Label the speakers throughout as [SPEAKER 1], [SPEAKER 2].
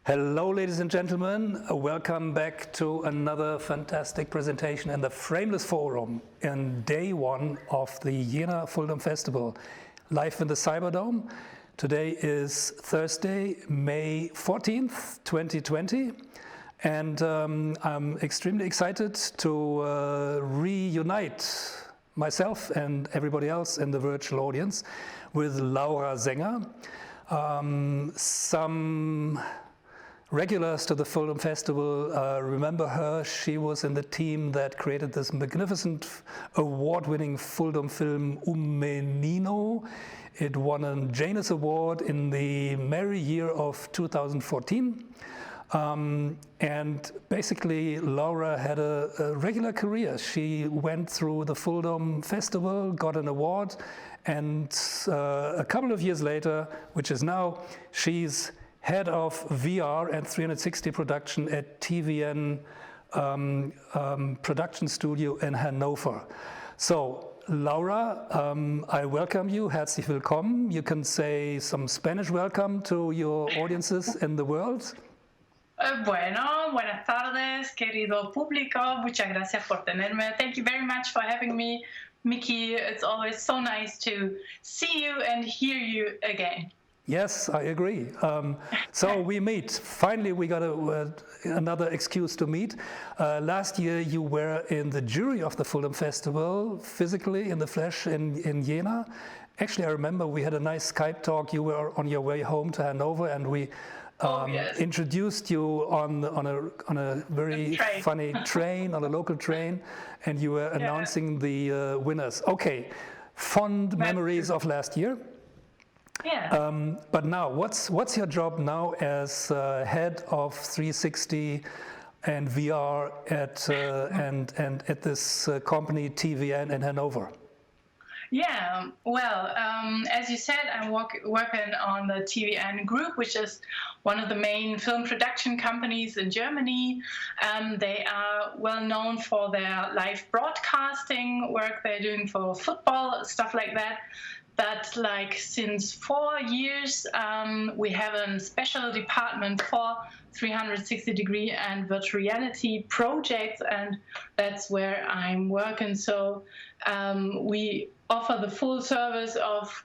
[SPEAKER 1] Hello, ladies and gentlemen. Welcome back to another fantastic presentation in the Frameless Forum in day one of the Jena FullDome Festival, live in the CyberDome. Today is Thursday, May 14th, 2020. And I'm extremely excited to reunite myself and everybody else in the virtual audience with Laura Saenger. Some regulars to the FullDome Festival remember her. She was in the team that created this magnificent award-winning FullDome film Menino. It won a Janus Award in the merry year of 2014. And basically Laura had a regular career. She went through the FullDome Festival, got an award, and a couple of years later, which is now, she's head of VR and 360 production at TVN production studio in Hannover. So, Laura, I welcome you. Herzlich willkommen. You can say some Spanish welcome to your audiences in the world.
[SPEAKER 2] Bueno, buenas tardes, querido público. Muchas gracias por tenerme. Thank you very much for having me, Mickey. It's always so nice to see you and hear you again.
[SPEAKER 1] Yes, I agree. So we meet. Finally, we got another excuse to meet. Last year, you were in the jury of the FullDome Festival, physically in the flesh in Jena. Actually, I remember we had a nice Skype talk. You were on your way home to Hannover, and we introduced you on a very funny train, on a local train, and you were announcing the winners. Okay, fond memories of last year.
[SPEAKER 2] Yeah.
[SPEAKER 1] But now, what's your job now as head of 360 and VR at and at this company TVN in Hannover?
[SPEAKER 2] Yeah, well, as you said, I'm working on the TVN Group, which is one of the main film production companies in Germany. They are well known for their live broadcasting work they're doing for football, stuff like that. But like since 4 years, we have a special department for 360-degree and virtual reality projects, and that's where I'm working. So we offer the full service of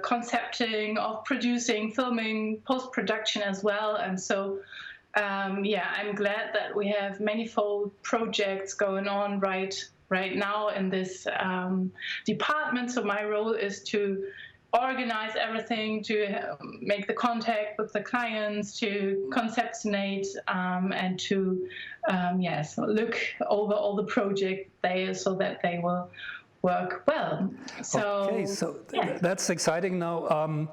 [SPEAKER 2] concepting, of producing, filming, post-production as well. And so, I'm glad that we have manifold projects going on right now in this department. So my role is to organize everything, to make the contact with the clients, to conceptionate, and to look over all the projects so that they will work well. That's exciting. Now,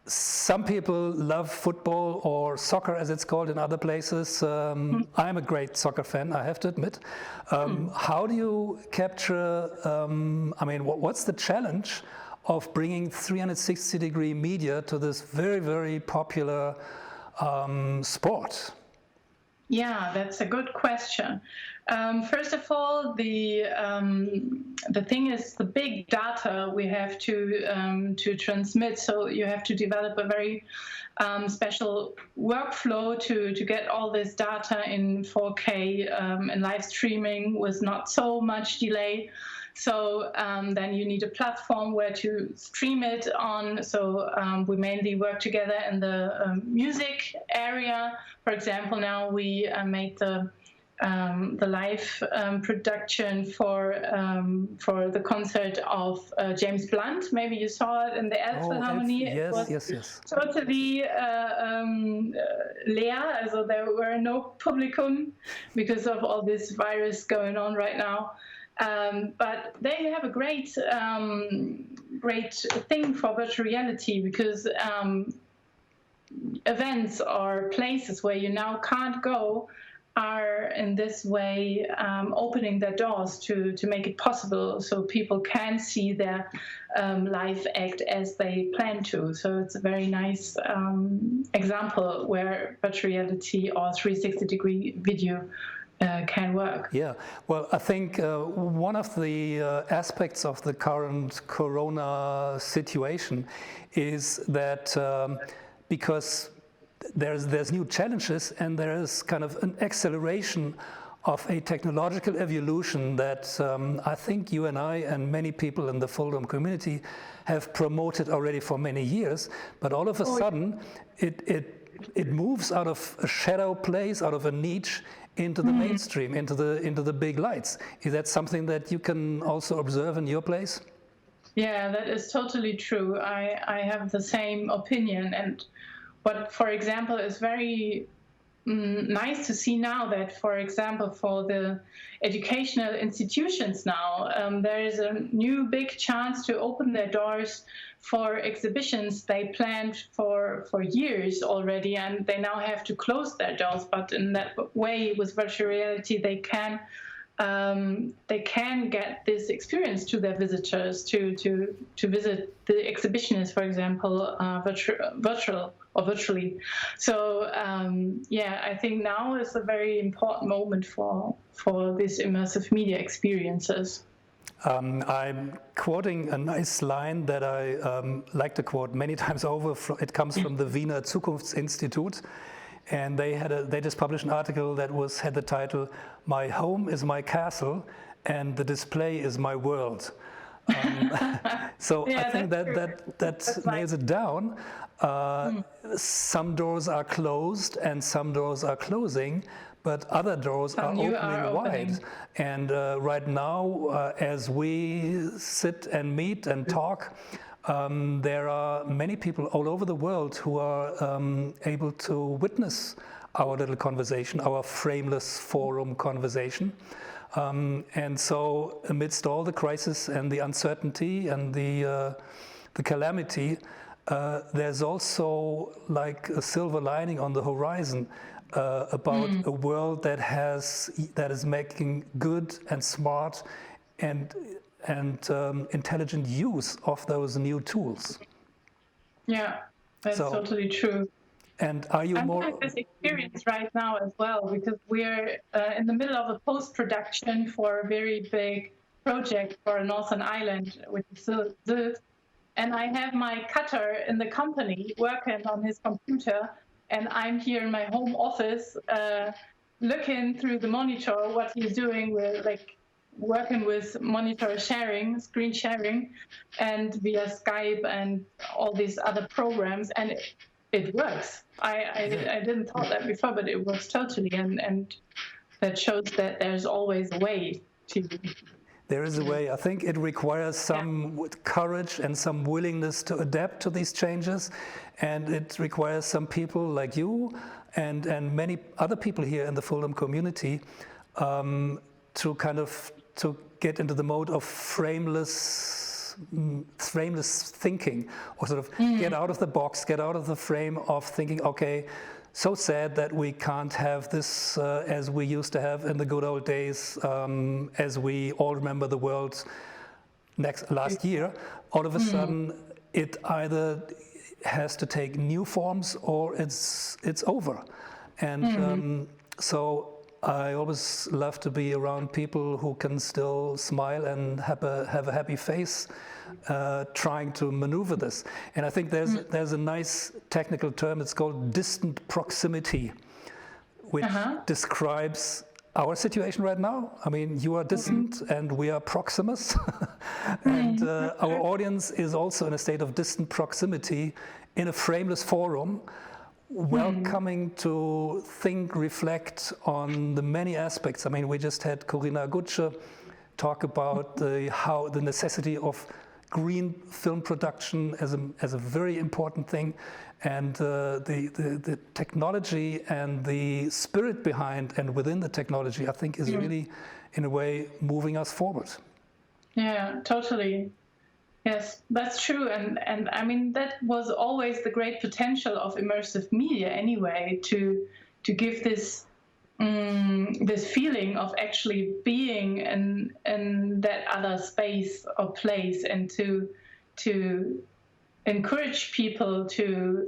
[SPEAKER 1] some people love football or soccer, as it's called in other places. I'm a great soccer fan, I have to admit. How do you capture, what's the challenge of bringing 360-degree media to this very, very popular sport?
[SPEAKER 2] Yeah, that's a good question. First of all, the thing is the big data we have to transmit. So you have to develop a very special workflow to get all this data in 4K and live streaming with not so much delay. So then you need a platform where to stream it on. So we mainly work together in the music area. For example, now we made the live production for the concert of James Blunt. Maybe you saw it in the Elbphilharmonie.
[SPEAKER 1] Yes.
[SPEAKER 2] Totally leer, so there were no publicum because of all this virus going on right now. But they have a great thing for virtual reality because events or places where you now can't go are in this way opening their doors to make it possible so people can see their live act as they plan to. So it's a very nice example where virtual reality or 360-degree video can work.
[SPEAKER 1] Yeah, well, I think one of the aspects of the current corona situation is that because there's new challenges, and there is kind of an acceleration of a technological evolution that I think you and I and many people in the FullDome community have promoted already for many years. But all of a sudden, it moves out of a shadow place, out of a niche, into the mainstream, into the big lights. Is that something that you can also observe in your place?
[SPEAKER 2] Yeah, that is totally true. I have the same opinion. And what, for example, is very nice to see now that, for example, for the educational institutions now, there is a new big chance to open their doors for exhibitions they planned for years already, and they now have to close their doors. But in that way, with virtual reality, they can get this experience to their visitors to visit the exhibitionists, for example, virtually. So I think now is a very important moment for these immersive media experiences.
[SPEAKER 1] I'm quoting a nice line that I like to quote many times over. It comes from the Wiener Zukunftsinstitut, and they just published an article that had the title, "My home is my castle, and the display is my world." So I think that nails it down. Some doors are closed and some doors are closing, but other doors are opening wide. And right now, as we sit and meet and talk, there are many people all over the world who are able to witness our little conversation, our Frameless forum conversation. And so amidst all the crisis and the uncertainty and the calamity, there's also like a silver lining on the horizon about a world that is making good and smart and intelligent use of those new tools.
[SPEAKER 2] Yeah, that's totally true.
[SPEAKER 1] And are you more?
[SPEAKER 2] I have this experience right now as well, because we're in the middle of a post-production for a very big project for a northern island, which is Sylt. And I have my cutter in the company working on his computer, and I'm here in my home office looking through the monitor what he's doing with working with monitor sharing, screen sharing, and via Skype and all these other programs, and it works. I didn't thought that before, but it works totally, and that shows that there's always a way to.
[SPEAKER 1] There is a way. I think it requires some courage and some willingness to adapt to these changes, and it requires some people like you and many other people here in the FullDome community to get into the mode of frameless thinking, or sort of get out of the box, get out of the frame of thinking, okay, so sad that we can't have this as we used to have in the good old days, as we all remember the world last year. All of a sudden, it either has to take new forms or it's over. And so I always love to be around people who can still smile and have a happy face, trying to maneuver this. And I think there's a nice technical term. It's called distant proximity, which describes our situation right now. I mean, you are distant and we are proximus, and our audience is also in a state of distant proximity in a frameless forum, welcoming to think, reflect on the many aspects. I mean, we just had Corinna Gutsche talk about the necessity of green film production as a very important thing, and the technology and the spirit behind and within the technology, I think, is really, in a way, moving us forward. Yeah,
[SPEAKER 2] totally. Yes, that's true, and I mean that was always the great potential of immersive media anyway, to give this this feeling of actually being in that other space or place, and to encourage people to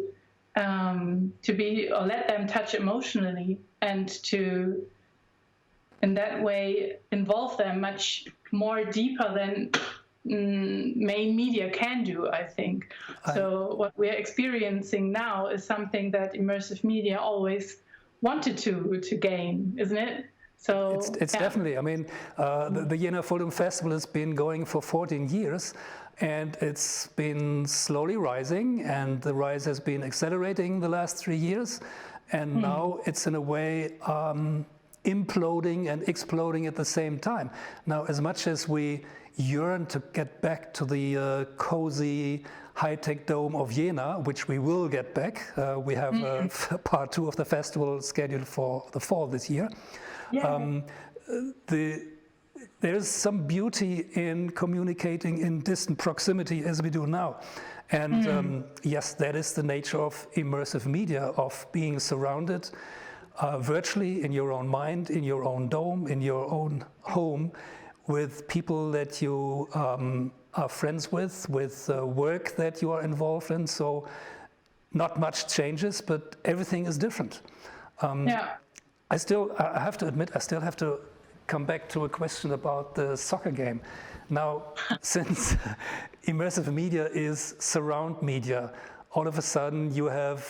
[SPEAKER 2] be, or let them touch emotionally, and to in that way involve them much more deeper than main media can do, I think. So what we're experiencing now is something that immersive media always wanted to gain, isn't it? So
[SPEAKER 1] it's definitely, I mean, the Jena FullDome Festival has been going for 14 years, and it's been slowly rising, and the rise has been accelerating the last 3 years, and now it's in a way imploding and exploding at the same time. Now, as much as we yearn to get back to the cozy high-tech dome of Jena, which we will get back, we have part 2 of the festival scheduled for the fall this year. Yeah. There's some beauty in communicating in distant proximity as we do now. And yes, that is the nature of immersive media, of being surrounded virtually in your own mind, in your own dome, in your own home, with people that you are friends with work that you are involved in. So not much changes, but everything is different. I have to admit, I still have to come back to a question about the soccer game. Now, since immersive media is surround media, all of a sudden you have,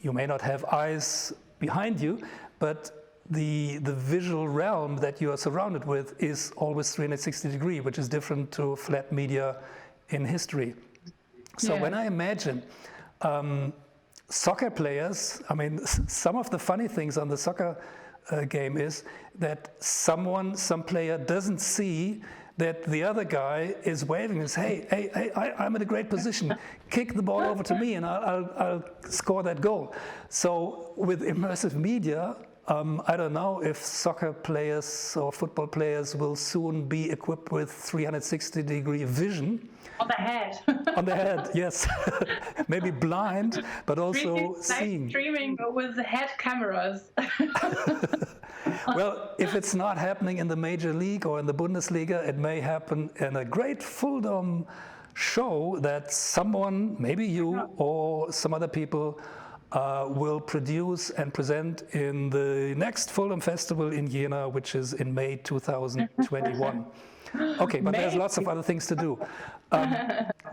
[SPEAKER 1] you may not have eyes behind you, but the visual realm that you are surrounded with is always 360 degree, which is different to flat media in history. So when I imagine soccer players, I mean, some of the funny things on the soccer game is that some player doesn't see that the other guy is waving and says, hey, I'm in a great position, kick the ball over to me and I'll score that goal. So with immersive media, I don't know if soccer players or football players will soon be equipped with 360 degree vision.
[SPEAKER 2] On the head.
[SPEAKER 1] On the head, yes. Maybe blind, but also seeing.
[SPEAKER 2] Streaming with head cameras.
[SPEAKER 1] Well, if it's not happening in the Major League or in the Bundesliga, it may happen in a great FullDome show that someone, maybe you or some other people, will produce and present in the next FullDome Festival in Jena, which is in May 2021. Okay, but there's lots of other things to do.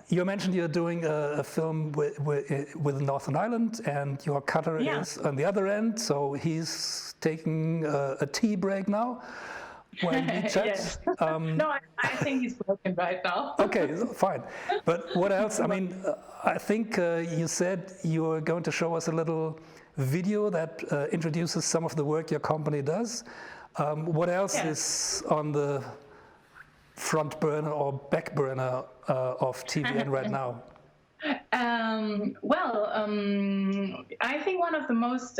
[SPEAKER 1] You mentioned you're doing a film with Northern Ireland, and your cutter is on the other end, so he's taking a tea break now while we chat.
[SPEAKER 2] Yes. No, I think he's working right now.
[SPEAKER 1] Okay, fine. But what else? I mean, I think you said you're going to show us a little video that introduces some of the work your company does. What else is on the front burner or back burner of TVN right now?
[SPEAKER 2] I think one of the most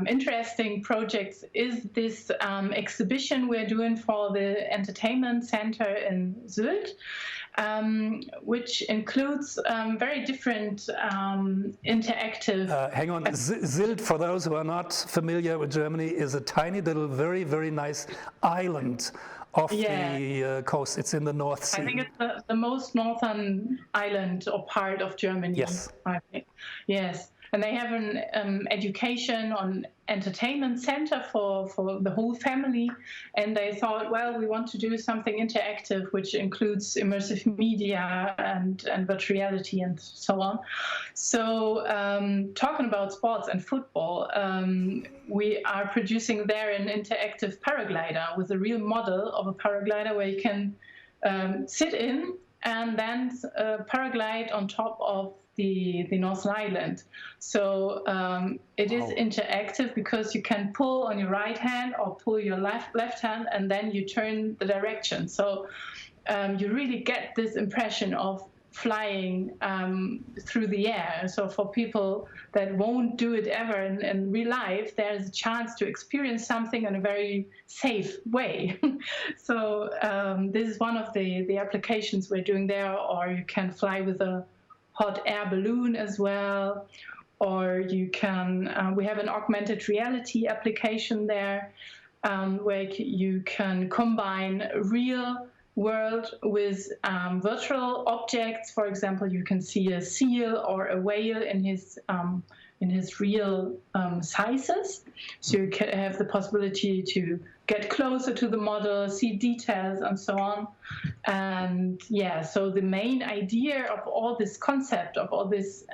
[SPEAKER 2] interesting projects is this exhibition we're doing for the entertainment center in Sylt, which includes very different interactive...
[SPEAKER 1] hang on, Sylt, for those who are not familiar with Germany, is a tiny little, very, very nice island off the coast. It's in the North Sea.
[SPEAKER 2] I think it's the most northern island or part of Germany.
[SPEAKER 1] Yes.
[SPEAKER 2] I think. Yes. And they have an education on entertainment center for the whole family. And they thought, well, we want to do something interactive, which includes immersive media and virtual reality and so on. So talking about sports and football, we are producing there an interactive paraglider with a real model of a paraglider where you can sit in and then paraglide on top of the Northern Ireland. So it is interactive because you can pull on your right hand or pull your left hand and then you turn the direction. So you really get this impression of flying through the air. So for people that won't do it ever in real life, there's a chance to experience something in a very safe way. So this is one of the applications we're doing there, or you can fly with a hot air balloon as well, or you can, we have an augmented reality application there where you can combine real world with virtual objects. For example, you can see a seal or a whale in his in his real sizes. So you can have the possibility to get closer to the model, see details, and so on. And yeah, so the main idea of all this concept, of all this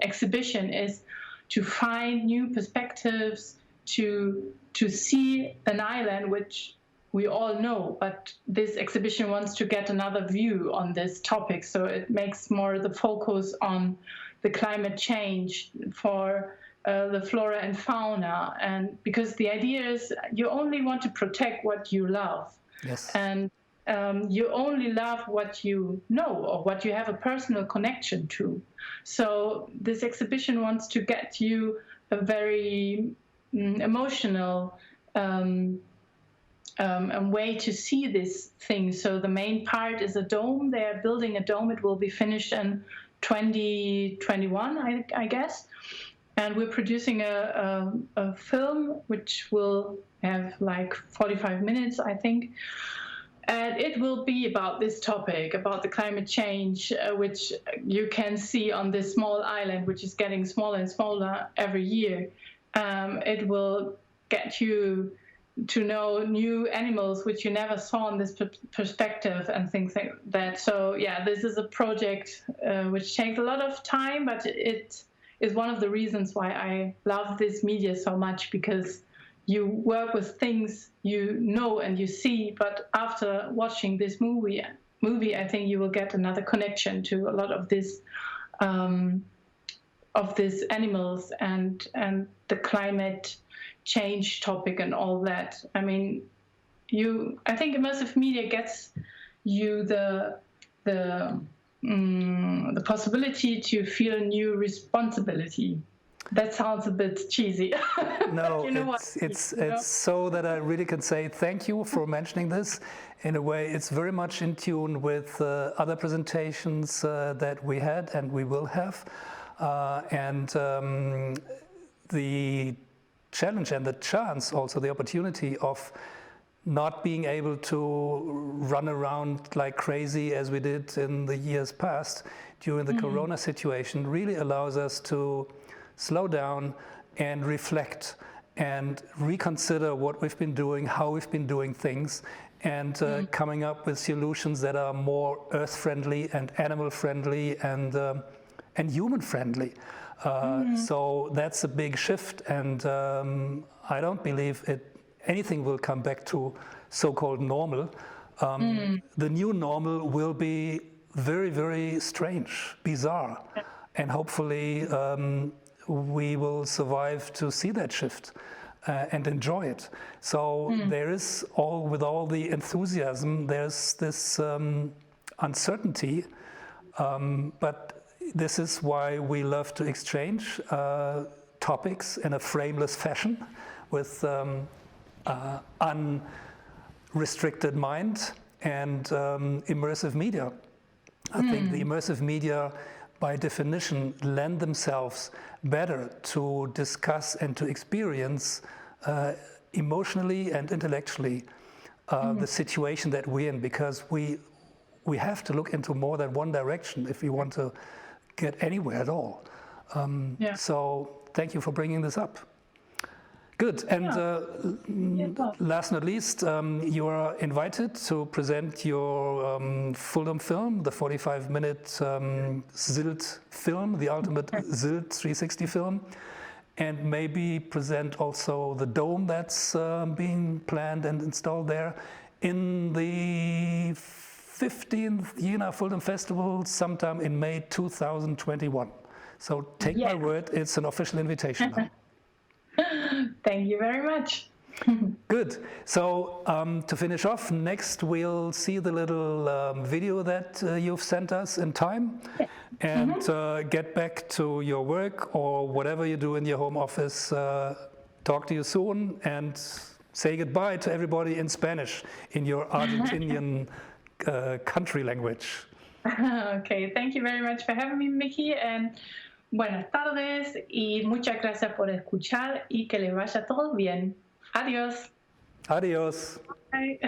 [SPEAKER 2] exhibition, is to find new perspectives, to see an island which we all know, but this exhibition wants to get another view on this topic. So it makes more the focus on the climate change for the flora and fauna. And because the idea is you only want to protect what you love.
[SPEAKER 1] Yes.
[SPEAKER 2] And you only love what you know or what you have a personal connection to. So this exhibition wants to get you a very emotional way to see this thing. So the main part is a dome. They are building a dome. It will be finished in 2021, I guess. And we're producing a film which will have like 45 minutes, I think. And it will be about this topic, about the climate change, which you can see on this small island, which is getting smaller and smaller every year. It will get you to know new animals which you never saw in this perspective and things like that. So yeah, this is a project which takes a lot of time, but it is one of the reasons why I love this media so much, because you work with things you know and you see, but after watching this movie, I think you will get another connection to a lot of this of these animals and the climate change topic and all that. I mean, I think immersive media gets you the possibility to feel a new responsibility. That sounds a bit cheesy.
[SPEAKER 1] No,
[SPEAKER 2] you know
[SPEAKER 1] it's so that I really can say thank you for mentioning this. In a way, it's very much in tune with other presentations that we had and we will have. The challenge and the chance, also the opportunity of not being able to run around like crazy as we did in the years past during the Corona situation, really allows us to slow down and reflect and reconsider what we've been doing, how we've been doing things, and coming up with solutions that are more earth-friendly and animal-friendly and human-friendly. So that's a big shift, and I don't believe anything will come back to so-called normal. The new normal will be very, very strange, bizarre, and hopefully we will survive to see that shift and enjoy it. So there is with all the enthusiasm, there's this uncertainty, but this is why we love to exchange topics in a frameless fashion with unrestricted mind and immersive media. I think the immersive media, by definition, lend themselves better to discuss and to experience emotionally and intellectually the situation that we're in, because we have to look into more than one direction if we want to get anywhere at all. So thank you for bringing this up. Good. And last not least, you are invited to present your FullDome film, the 45-minute Sylt film, the ultimate Sylt 360 film, and maybe present also the dome that's being planned and installed there in the 15th Jena FullDome Festival sometime in May 2021. So take my word, it's an official invitation now.
[SPEAKER 2] Thank you very much.
[SPEAKER 1] Good. So to finish off, next we'll see the little video that you've sent us in time, and get back to your work or whatever you do in your home office. Talk to you soon and say goodbye to everybody in Spanish, in your Argentinian country language.
[SPEAKER 2] Okay, thank you very much for having me, Mickey, and buenas tardes y muchas gracias por escuchar y que le vaya todo bien. Adiós.
[SPEAKER 1] Adiós.
[SPEAKER 2] Bye.